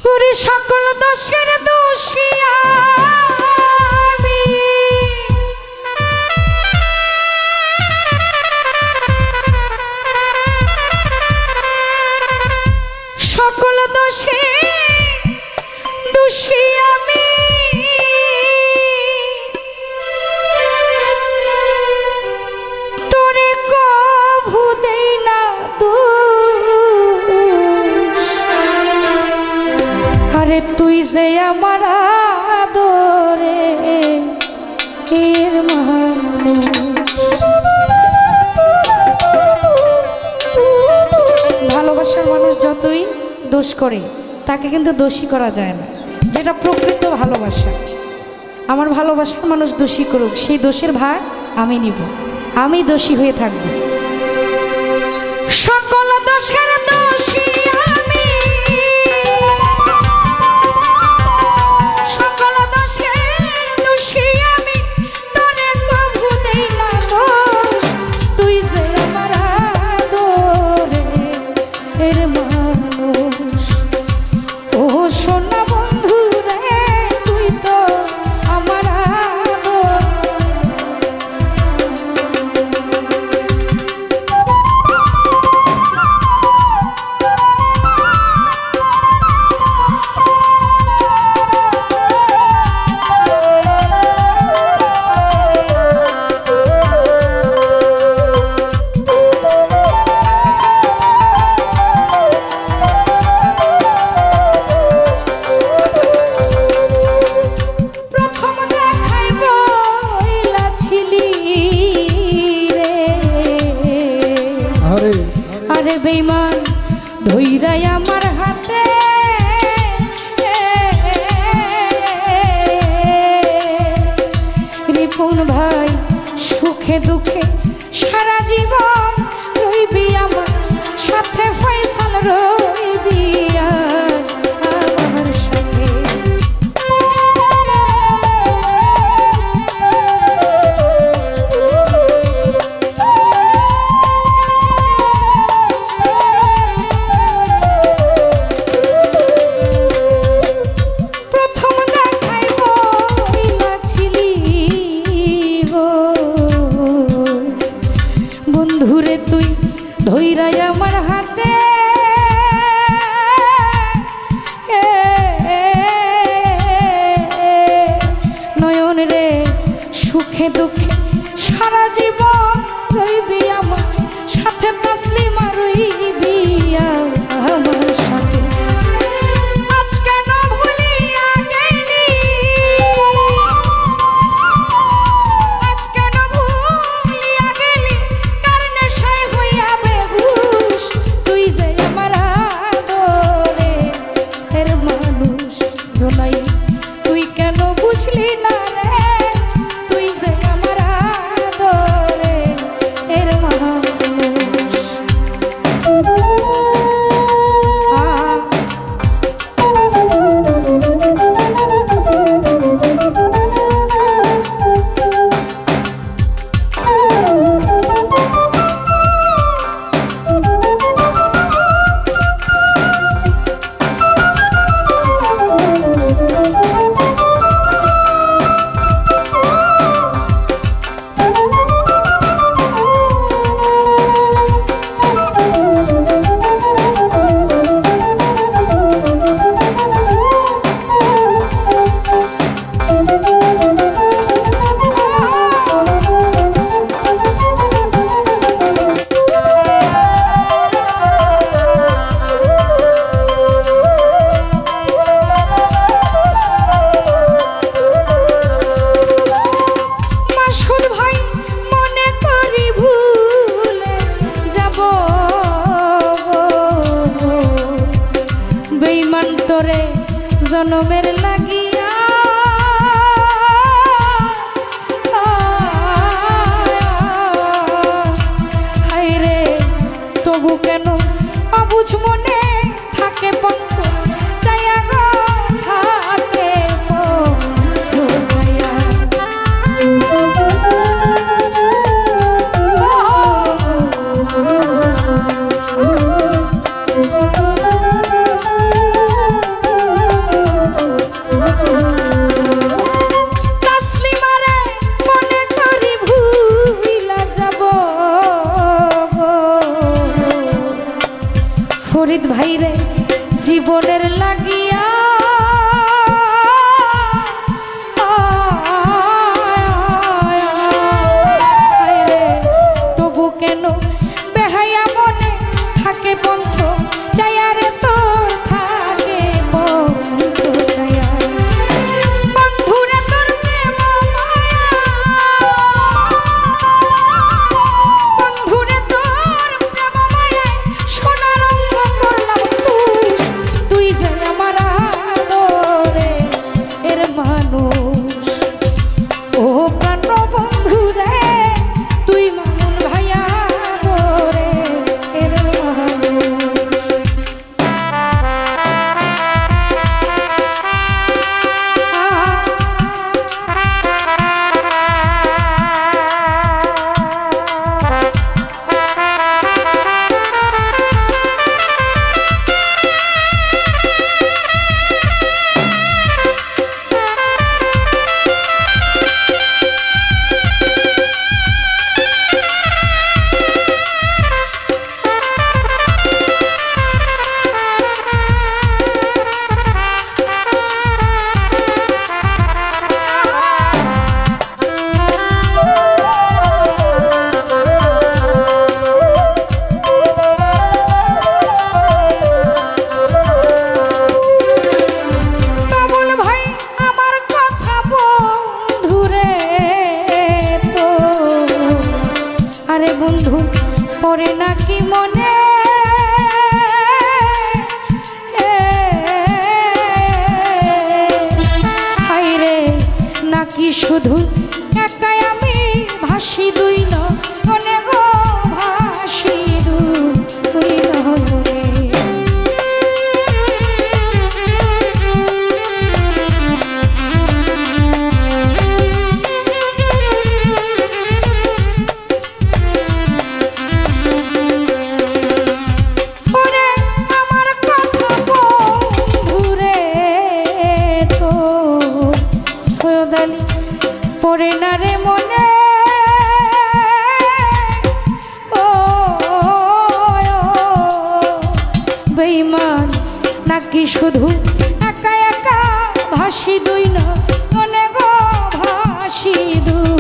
তোরে সকল দোষের দোষী আমি, সকল দোষে দোষী আমি, তোরে কভু দেই না দোষ। আরে তুই যে আমার আদরে এর মানুষ। ভালোবাসার মানুষ যতই দোষ করে তাকে কিন্তু দোষী করা যায় না, যেটা প্রকৃত ভালোবাসা। আমার ভালোবাসার মানুষ দোষী করুক, সেই দোষের ভাগ আমি নিব, আমি দোষী হয়ে থাকব। সকল দোষের দোষী আমি, সকল দোষের দোষী আমি, তোরে কভু দেই না দোষ। তুই যে আমার আদরে এর মানুষ। ও সোনা বন্ধু রে, তুই তো আমার আদর। আরে বেঈমান ধইরাই আমার হাতে, রিপন ভাই সুখে দুঃখে সারা জীবন রইবি আমার সাথে, ফয়সাল রইবি আমার সাথে। বন্ধুরে তুই ধইরাই আমার হাতে, নয়ন রে সুখে দুঃখে সারা জীবন রইবি আমার সাথে, তাসলিমা রইবি আমার সাথে। আজ কেন ভুলিয়া গেলি, আজ কেন ভুলিয়া গেলি, কার নেশায় হইয়া বেহুশ। তুই যে আমার আদরে এর মানুষ। জোনাই তুই কেন বুঝলি না রে, তুই যে আমার আদরে এর মানুষ। জনমের লাগিয়া হায়রে, তবু কেন অবুঝ মনে থাকে পথ চাইয়া গো, থাকে পথ চাইয়া। তোমাদের লাগিয়া তবু কেন বেহায়া মনে থাকে বন্ধ চায়ার তোর থাকে বন্ধ চায়া বন্ধুরে তোর প্রেম মায়া বন্ধুরে তোর প্রেম মায়া সোনার রঙ করলাম তুই যে আমার আদরে এর মানুষ ও প্রাণ বন্ধু রে তুই মামুন ভাইয়া দরে এর মানুষ বন্ধু পরে নাকি মনে হাইরে নাকি শুধু একাই আমি ভাসি দুই ননে গো ভাসি দুই ননে পরে না রে মনে ও বেঈমান নাকি শুধু একা একা ভাসি দুই ননে গো ভাসি দুই